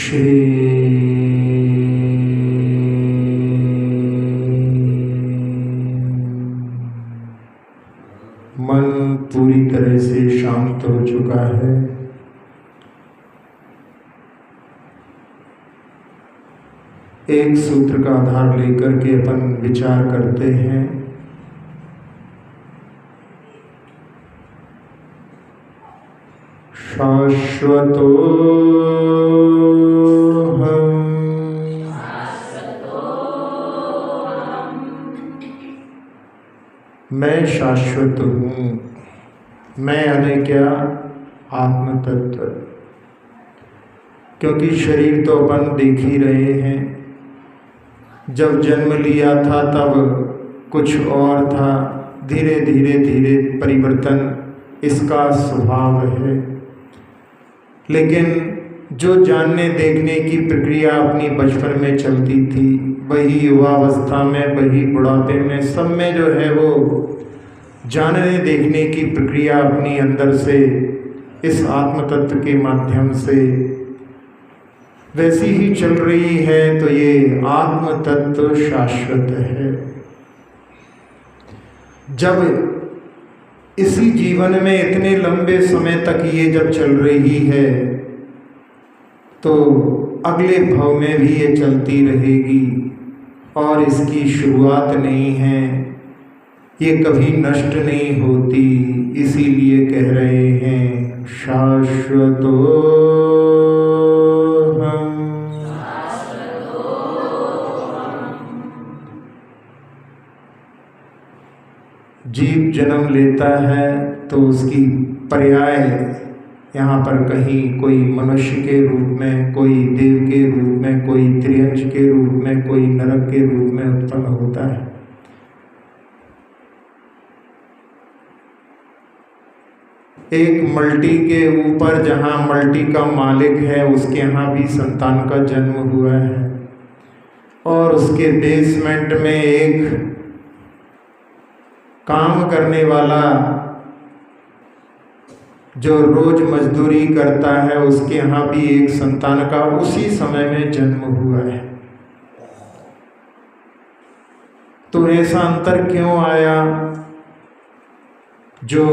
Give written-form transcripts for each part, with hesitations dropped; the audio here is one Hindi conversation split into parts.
श्री मन पूरी तरह से शांत हो चुका है। एक सूत्र का आधार लेकर के अपन विचार करते हैं। शाश्वतो मैं शाश्वत हूँ। मैं यानी क्या? आत्म तत्व। क्योंकि शरीर तो अपन देख ही रहे हैं। जब जन्म लिया था तब कुछ और था, धीरे धीरे धीरे परिवर्तन इसका स्वभाव है। लेकिन जो जानने देखने की प्रक्रिया अपनी बचपन में चलती थी, वही युवावस्था में, वही बुढ़ापे में, सब में जो है वो जानने देखने की प्रक्रिया अपनी अंदर से इस आत्म तत्व के माध्यम से वैसी ही चल रही है। तो ये आत्म तत्व शाश्वत है। जब इसी जीवन में इतने लंबे समय तक ये जब चल रही है तो अगले भव में भी ये चलती रहेगी और इसकी शुरुआत नहीं है। ये कभी नष्ट नहीं होती। इसीलिए कह रहे हैं शाश्वतो जीव जन्म लेता है तो उसकी पर्याय यहाँ पर कहीं कोई मनुष्य के रूप में, कोई देव के रूप में, कोई त्रियंश के रूप में, कोई नरक के रूप में उत्पन्न होता है। एक मल्टी के ऊपर जहाँ मल्टी का मालिक है उसके यहाँ भी संतान का जन्म हुआ है और उसके बेसमेंट में एक काम करने वाला जो रोज मजदूरी करता है उसके यहाँ भी एक संतान का उसी समय में जन्म हुआ है। तो ऐसा अंतर क्यों आया? जो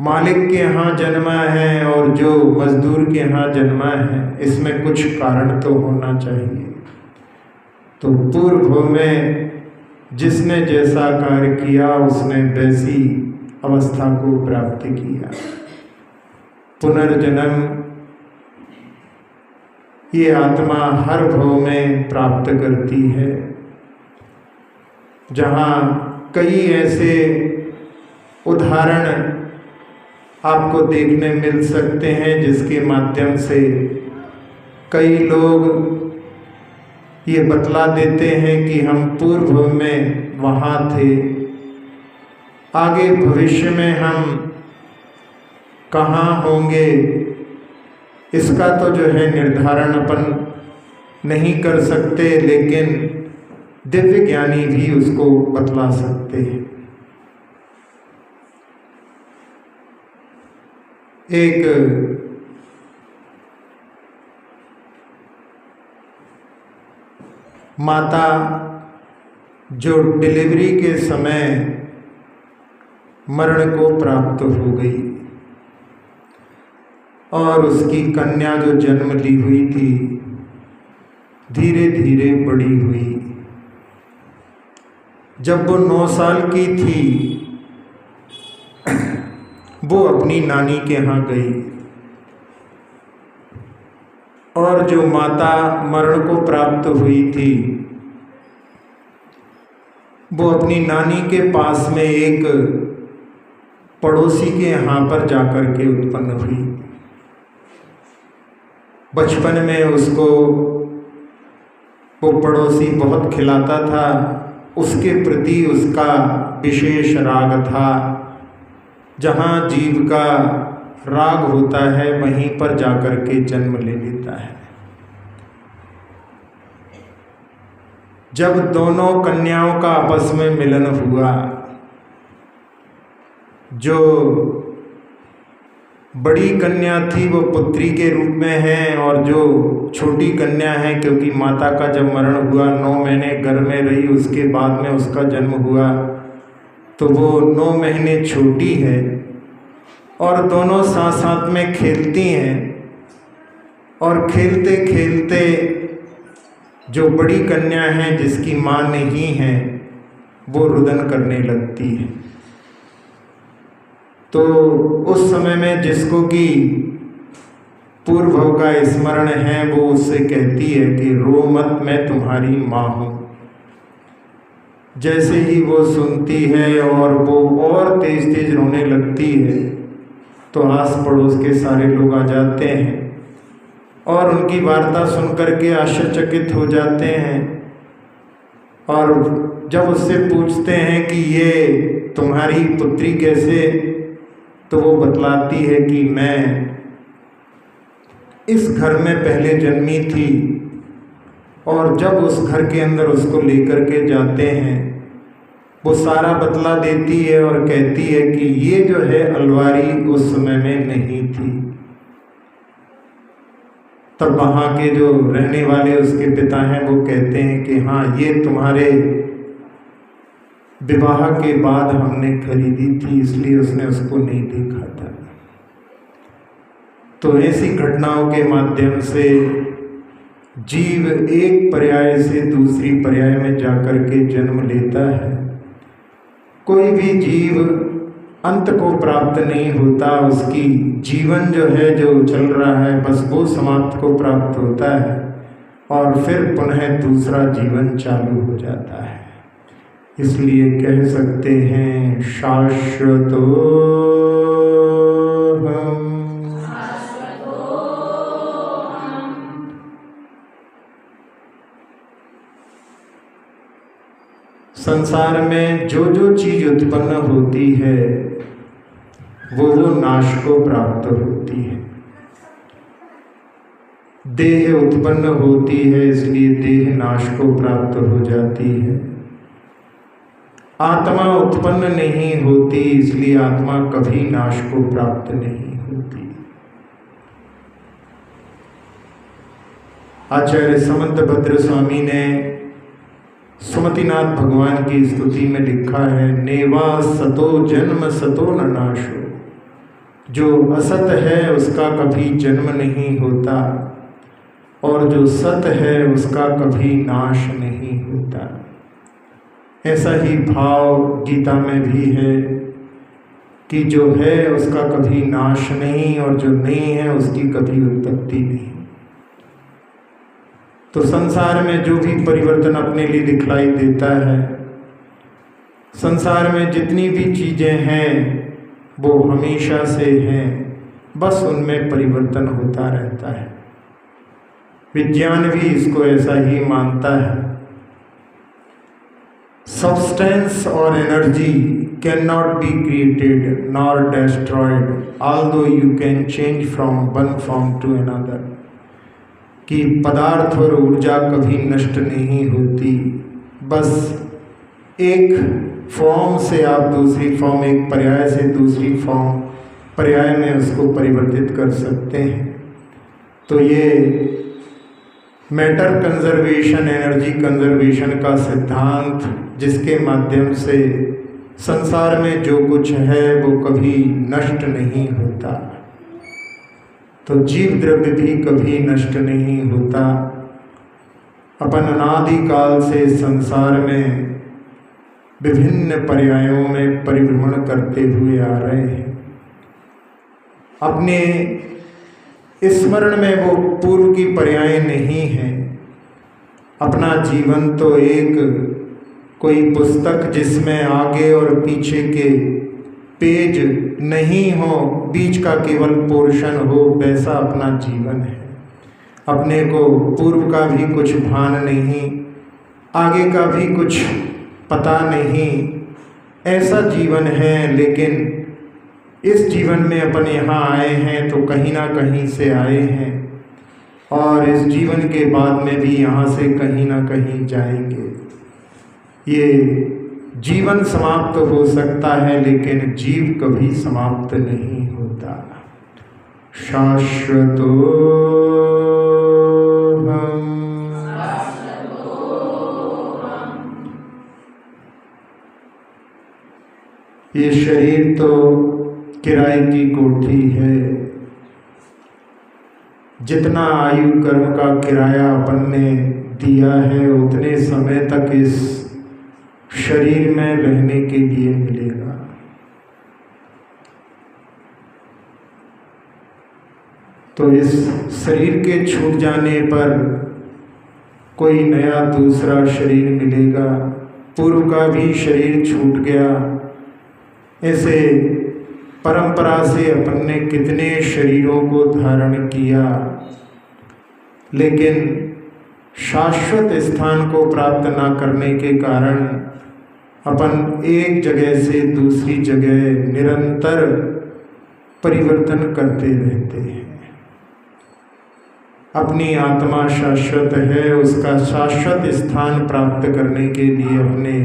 मालिक के यहाँ जन्मा है और जो मजदूर के यहाँ जन्मा है, इसमें कुछ कारण तो होना चाहिए। तो पूर्व में जिसने जैसा कार्य किया उसने वैसी अवस्था को प्राप्त किया। पुनर्जन्म ये आत्मा हर भव में प्राप्त करती है। जहाँ कई ऐसे उदाहरण आपको देखने मिल सकते हैं जिसके माध्यम से कई लोग ये बतला देते हैं कि हम पूर्व में वहाँ थे, आगे भविष्य में हम कहाँ होंगे इसका तो जो है निर्धारण अपन नहीं कर सकते, लेकिन दिव्य ज्ञानी भी उसको बतला सकते हैं। एक माता जो डिलीवरी के समय मरण को प्राप्त हो गई और उसकी कन्या जो जन्म ली हुई थी धीरे धीरे बड़ी हुई। जब वो 9 साल की थी वो अपनी नानी के यहाँ गई और जो माता मरण को प्राप्त हुई थी वो अपनी नानी के पास में एक पड़ोसी के यहाँ पर जाकर के उत्पन्न हुई। बचपन में उसको वो पड़ोसी बहुत खिलाता था, उसके प्रति उसका विशेष राग था। जहाँ जीव का राग होता है वहीं पर जाकर के जन्म ले लेता है। जब दोनों कन्याओं का आपस में मिलन हुआ, जो बड़ी कन्या थी वो पुत्री के रूप में है, और जो छोटी कन्या है, क्योंकि माता का जब मरण हुआ 9 महीने गर्भ में रही, उसके बाद में उसका जन्म हुआ, तो वो 9 महीने छोटी है। और दोनों साथ साथ में खेलती हैं, और खेलते खेलते जो बड़ी कन्या है जिसकी माँ नहीं है वो रुदन करने लगती है। तो उस समय में जिसको कि पूर्व का स्मरण है वो उससे कहती है कि रो मत, मैं तुम्हारी माँ हूँ। जैसे ही वो सुनती है और वो और तेज तेज रोने लगती है, तो आस पड़ोस के सारे लोग आ जाते हैं और उनकी वार्ता सुनकर के आश्चर्यचकित हो जाते हैं। और जब उससे पूछते हैं कि ये तुम्हारी पुत्री कैसे, तो वो बतलाती है कि मैं इस घर में पहले जन्मी थी, और जब उस घर के अंदर उसको लेकर के जाते हैं वो सारा बतला देती है और कहती है कि ये जो है अलवारी उस समय में नहीं थी। तब वहाँ के जो रहने वाले उसके पिता हैं वो कहते हैं कि हाँ, ये तुम्हारे विवाह के बाद हमने खरीदी थी, इसलिए उसने उसको नहीं देखा था। तो ऐसी घटनाओं के माध्यम से जीव एक पर्याय से दूसरी पर्याय में जाकर के जन्म लेता है। कोई भी जीव अंत को प्राप्त नहीं होता, उसकी जीवन जो है जो चल रहा है बस वो समाप्त को प्राप्त होता है और फिर पुनः दूसरा जीवन चालू हो जाता है। इसलिए कह सकते हैं शाश्वतो हम। संसार में जो जो चीज उत्पन्न होती है वो नाश को प्राप्त होती है। देह उत्पन्न होती है इसलिए देह नाश को प्राप्त हो जाती है। आत्मा उत्पन्न नहीं होती इसलिए आत्मा कभी नाश को प्राप्त नहीं होती। आचार्य समंतभद्र स्वामी ने सुमतिनाथ भगवान की स्तुति में लिखा है, नेवा सतो जन्म सतो न नाशो। जो असत है उसका कभी जन्म नहीं होता और जो सत है उसका कभी नाश नहीं होता। ऐसा ही भाव गीता में भी है कि जो है उसका कभी नाश नहीं और जो नहीं है उसकी कभी उत्पत्ति नहीं। तो संसार में जो भी परिवर्तन अपने लिए दिखलाई देता है, संसार में जितनी भी चीज़ें हैं वो हमेशा से हैं, बस उनमें परिवर्तन होता रहता है। विज्ञान भी इसको ऐसा ही मानता है। सब्सटेंस और energy can not be created nor destroyed although you can change from one form to another. कि पदार्थ और ऊर्जा कभी नष्ट नहीं होती, बस एक फॉर्म से आप दूसरी फॉर्म, एक पर्याय से दूसरी फॉर्म पर्याय में उसको परिवर्तित कर सकते हैं। तो ये मैटर कंजर्वेशन, एनर्जी कंजर्वेशन का सिद्धांत, जिसके माध्यम से संसार में जो कुछ है वो कभी नष्ट नहीं होता, तो जीव द्रव्य भी कभी नष्ट नहीं होता। अपन अनादि काल से संसार में विभिन्न पर्यायों में परिभ्रमण करते हुए आ रहे हैं। अपने स्मरण में वो पूर्व की पर्याय नहीं है। अपना जीवन तो एक कोई पुस्तक जिसमें आगे और पीछे के पेज नहीं हो, बीच का केवल पोर्शन हो, वैसा अपना जीवन है। अपने को पूर्व का भी कुछ भान नहीं, आगे का भी कुछ पता नहीं, ऐसा जीवन है। लेकिन इस जीवन में अपन यहाँ आए हैं तो कहीं ना कहीं से आए हैं और इस जीवन के बाद में भी यहाँ से कहीं ना कहीं जाएंगे। ये जीवन समाप्त हो सकता है लेकिन जीव कभी समाप्त नहीं होता। शाश्वतोऽहम्। ये शरीर तो किराए की कोठी है। जितना आयु कर्म का किराया अपन ने दिया है उतने समय तक इस शरीर में रहने के लिए मिलेगा। तो इस शरीर के छूट जाने पर कोई नया दूसरा शरीर मिलेगा। पूर्व का भी शरीर छूट गया। ऐसे परंपरा से अपन ने कितने शरीरों को धारण किया, लेकिन शाश्वत स्थान को प्राप्त ना करने के कारण अपन एक जगह से दूसरी जगह निरंतर परिवर्तन करते रहते हैं। अपनी आत्मा शाश्वत है, उसका शाश्वत स्थान प्राप्त करने के लिए अपने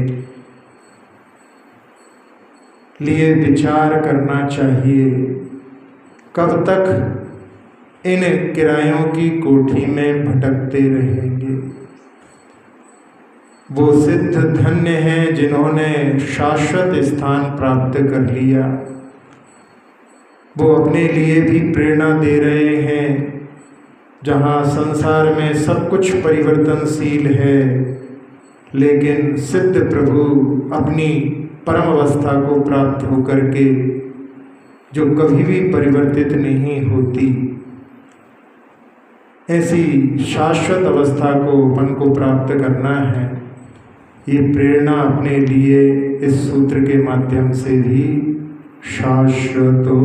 लिए विचार करना चाहिए। कब तक इन किरायों की कोठी में भटकते रहेंगे। वो सिद्ध धन्य हैं जिन्होंने शाश्वत स्थान प्राप्त कर लिया। वो अपने लिए भी प्रेरणा दे रहे हैं। जहाँ संसार में सब कुछ परिवर्तनशील है, लेकिन सिद्ध प्रभु अपनी परम अवस्था को प्राप्त होकर के जो कभी भी परिवर्तित नहीं होती, ऐसी शाश्वत अवस्था को अपन को प्राप्त करना है। ये प्रेरणा अपने लिए इस सूत्र के माध्यम से भी शाश्वतोऽहम्।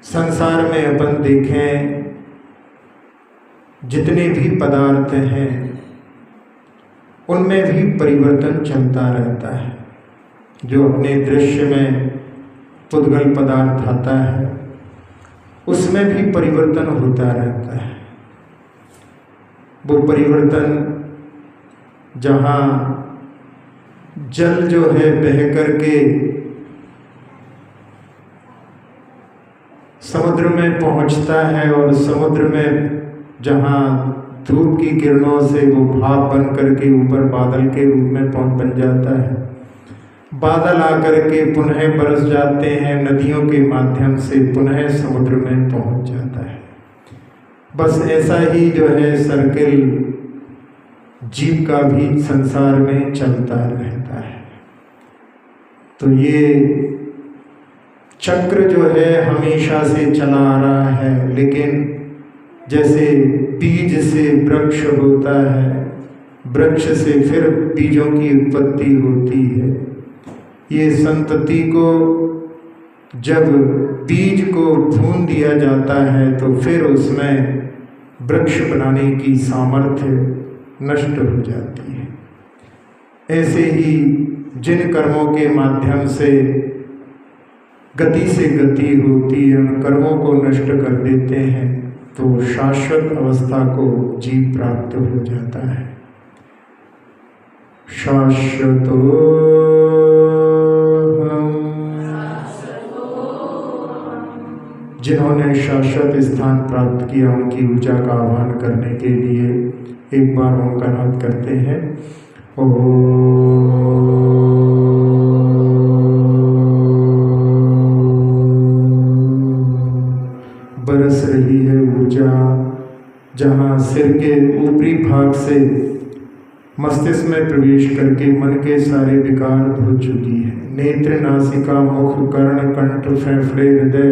संसार में अपन देखें जितने भी पदार्थ हैं उनमें भी परिवर्तन चलता रहता है। जो अपने दृश्य में पुद्गल पदार्थ आता है उसमें भी परिवर्तन होता रहता है। वो परिवर्तन जहाँ जल जो है बह करके समुद्र में पहुंचता है और समुद्र में जहाँ धूप की किरणों से वो भाप बन करके ऊपर बादल के रूप में बन जाता है। बादल आकर के पुनः बरस जाते हैं, नदियों के माध्यम से पुनः समुद्र में पहुंच जाता है। बस ऐसा ही जो है सर्किल जीव का भी संसार में चलता रहता है। तो ये चक्र जो है हमेशा से चला आ रहा है। लेकिन जैसे बीज से वृक्ष होता है, वृक्ष से फिर बीजों की उत्पत्ति होती है। ये संतति को जब बीज को भून दिया जाता है तो फिर उसमें वृक्ष बनाने की सामर्थ्य नष्ट हो जाती है। ऐसे ही जिन कर्मों के माध्यम से गति से गति होती है, उन कर्मों को नष्ट कर देते हैं तो शाश्वत अवस्था को जीव प्राप्त हो जाता है। शाश्वतोऽहम्। जिन्होंने शाश्वत स्थान प्राप्त किया उनकी ऊर्जा का आह्वान करने के लिए एक बार ओम का नाद करते हैं। बरस रही है ऊर्जा जहाँ सिर के ऊपरी भाग से मस्तिष्क में प्रवेश करके मन के सारे विकार धो चुकी है। नेत्र, नासिका, मुख, कर्ण, कंठ, फेफड़े, हृदय,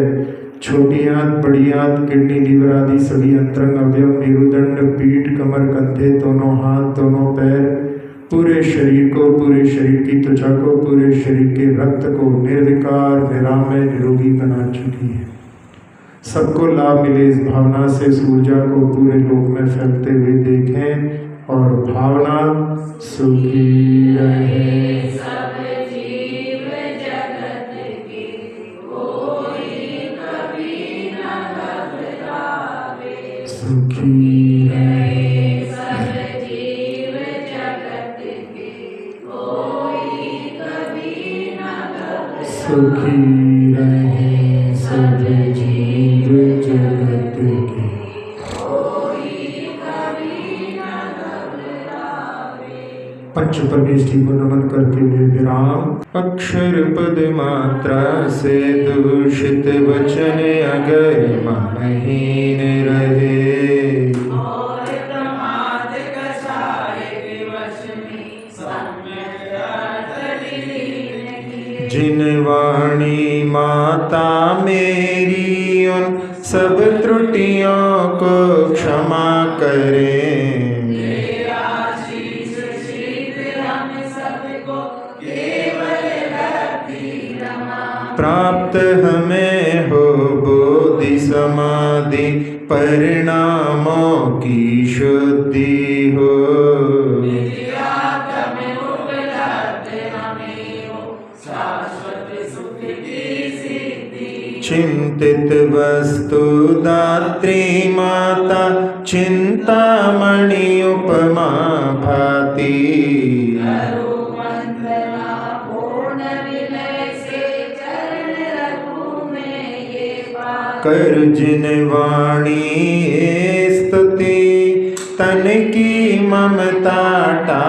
छोटी आंत, बड़ी आंत, किडनी, लीवर आदि सभी अंतरंग अवयव, मेरुदंड, पीठ, कमर, कंधे, दोनों हाथ, दोनों पैर, पूरे शरीर को, पूरे शरीर की त्वचा को, पूरे शरीर के रक्त को निर्विकार, निरामय, निरोगी बना चुकी है। सबको लाभ मिले इस भावना से इस ऊर्जा को पूरे लोक में फैलते हुए देखें और भावना सुखी रहे। सब जीव जगत की कोई कभी न घबरावे। सुखी रहे। सुखी रहे सब जीव जगत के। पंच परमेष्ठी को नमन करते हुए विराम। अक्षर पद मात्रा से दूषित वचन अगर मनहीन रहे, और प्रमाद कसाय विवश में सम्यक अर्थ विलीन किए। जिन वाणी माता मेरी उन सब त्रुटियों को क्षमा करें। ये आशीष शीघ्र हम सबको केवल लब्धि रमा। प्राप्त हमें हो बोधि समाधि परिणामों की शुद्धि हो। विद्यागम उपलब्ध हमें हो शाश्वत सुख की सिद्धि। चिंतित वस्तु दात्री माता चिंतामणि उपमा भाति। करो वंदना पूर्ण विनय से चरण रघु में ये पात। कर जिन वाणी स्तुति तन की ममता टा